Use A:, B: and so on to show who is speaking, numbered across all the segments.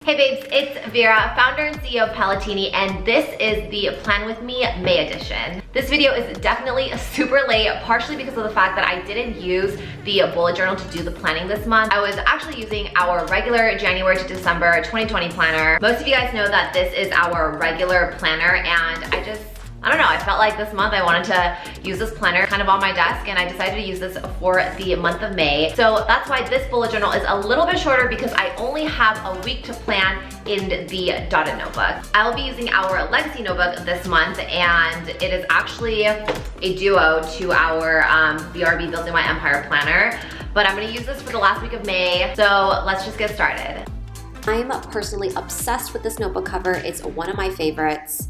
A: Hey babes, it's Vera, founder and CEO of Pellatini, and this is the Plan With Me May edition. This video is definitely super late, partially because of the fact that I didn't use the bullet journal to do the planning this month. I was actually using our regular January to December 2020 planner. Most of you guys know that this is our regular planner, and I don't know, I felt like this month I wanted to use this planner kind of on my desk, and I decided to use this for the month of May. So that's why this bullet journal is a little bit shorter, because I only have a week to plan in the dotted notebook. I'll be using our legacy notebook this month, and it is actually a duo to our BRB Building My Empire planner. But I'm gonna use this for the last week of May, so let's just get started.
B: I'm personally obsessed with this notebook cover. It's one of my favorites.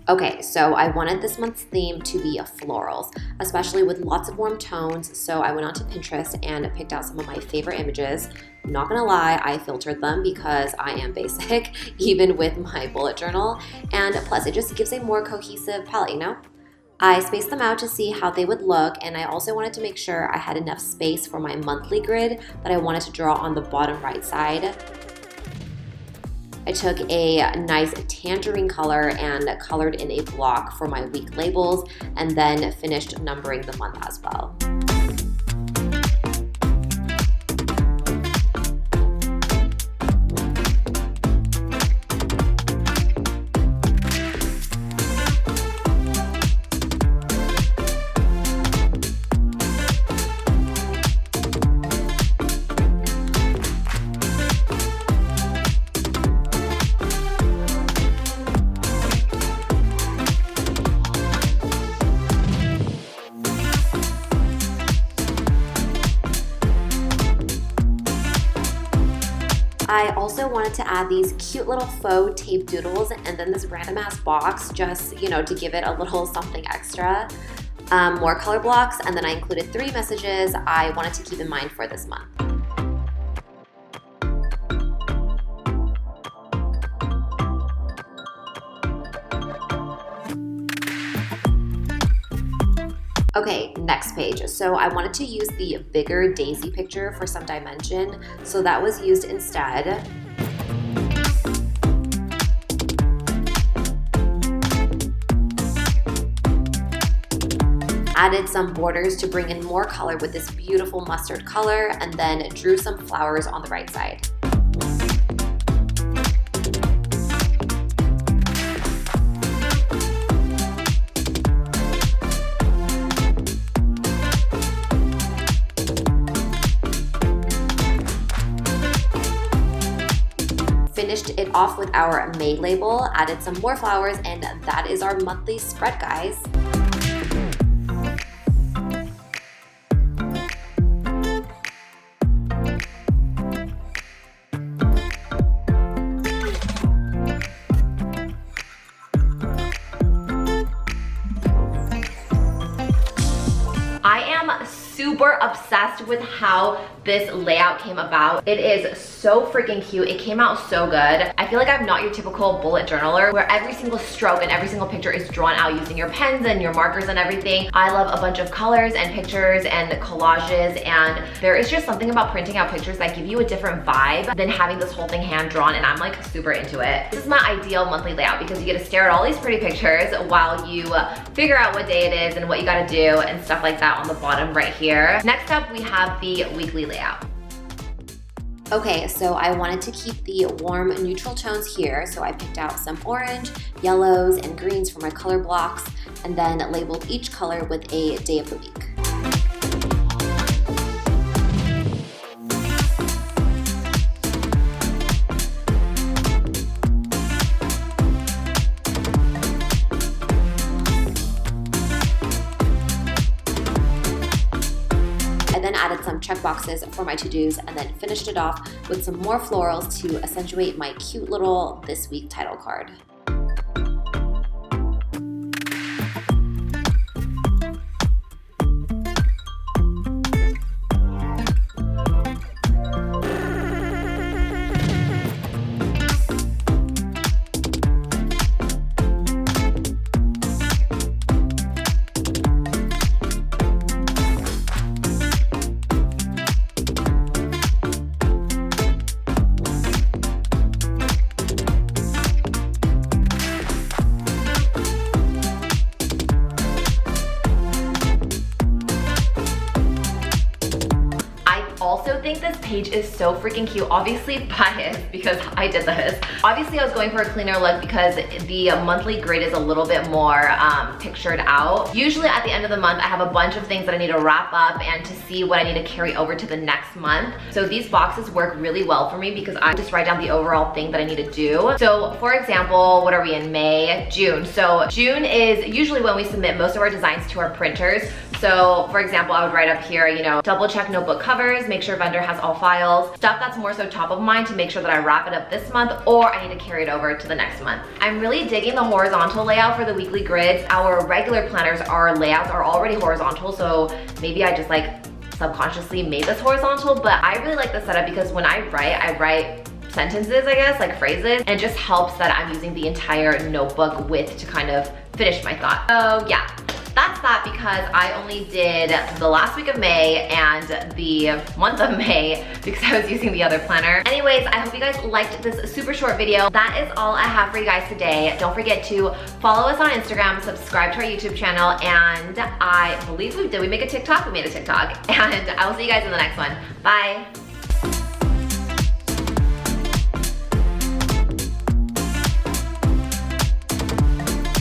B: Okay, so I wanted this month's theme to be florals, especially with lots of warm tones, so I went onto Pinterest and picked out some of my favorite images. I'm not gonna lie, I filtered them because I am basic, even with my bullet journal, and plus it just gives a more cohesive palette, you know? I spaced them out to see how they would look, and I also wanted to make sure I had enough space for my monthly grid that I wanted to draw on the bottom right side. I took a nice tangerine color and colored in a block for my week labels, and then finished numbering the month as well. I also wanted to add these cute little faux tape doodles and then this random ass box, just, you know, to give it a little something extra. More color blocks, and then I included 3 messages I wanted to keep in mind for this month. Okay, next page. So I wanted to use the bigger daisy picture for some dimension, so that was used instead. Added some borders to bring in more color with this beautiful mustard color, and then drew some flowers on the right side. Finished it off with our May label, added some more flowers, and that is our monthly spread, guys.
A: I am super obsessed with how this layout came about. It is so freaking cute. It came out so good. I feel like I'm not your typical bullet journaler where every single stroke and every single picture is drawn out using your pens and your markers and everything. I love a bunch of colors and pictures and collages, and there is just something about printing out pictures that give you a different vibe than having this whole thing hand drawn, and I'm like super into it. This is my ideal monthly layout because you get to stare at all these pretty pictures while you figure out what day it is and what you gotta do and stuff like that on the bottom right here. Next up, we have the weekly layout.
B: Okay, so I wanted to keep the warm neutral tones here, so I picked out some orange, yellows, and greens for my color blocks, and then labeled each color with a day of the week. Then added some check boxes for my to-dos, and then finished it off with some more florals to accentuate my cute little this week title card.
A: page is so freaking cute. Obviously biased because I did this. Obviously I was going for a cleaner look because the monthly grid is a little bit more pictured out. Usually at the end of the month, I have a bunch of things that I need to wrap up and to see what I need to carry over to the next month. So these boxes work really well for me because I just write down the overall thing that I need to do. So for example, what are we in May? June. So June is usually when we submit most of our designs to our printers. So for example, I would write up here, you know, double check notebook covers, make sure vendor has all files, stuff that's more so top of mind to make sure that I wrap it up this month or I need to carry it over to the next month. I'm really digging the horizontal layout for the weekly grids. Our regular planners, our layouts are already horizontal, so maybe I just like subconsciously made this horizontal, but I really like the setup because when I write sentences, I guess, like phrases, and it just helps that I'm using the entire notebook width to kind of finish my thought. So yeah, that's that because I only did the last week of May and the month of May because I was using the other planner. Anyways, I hope you guys liked this super short video. That is all I have for you guys today. Don't forget to follow us on Instagram, subscribe to our YouTube channel, and I believe we make a TikTok? We made a TikTok. And I will see you guys in the next one. Bye.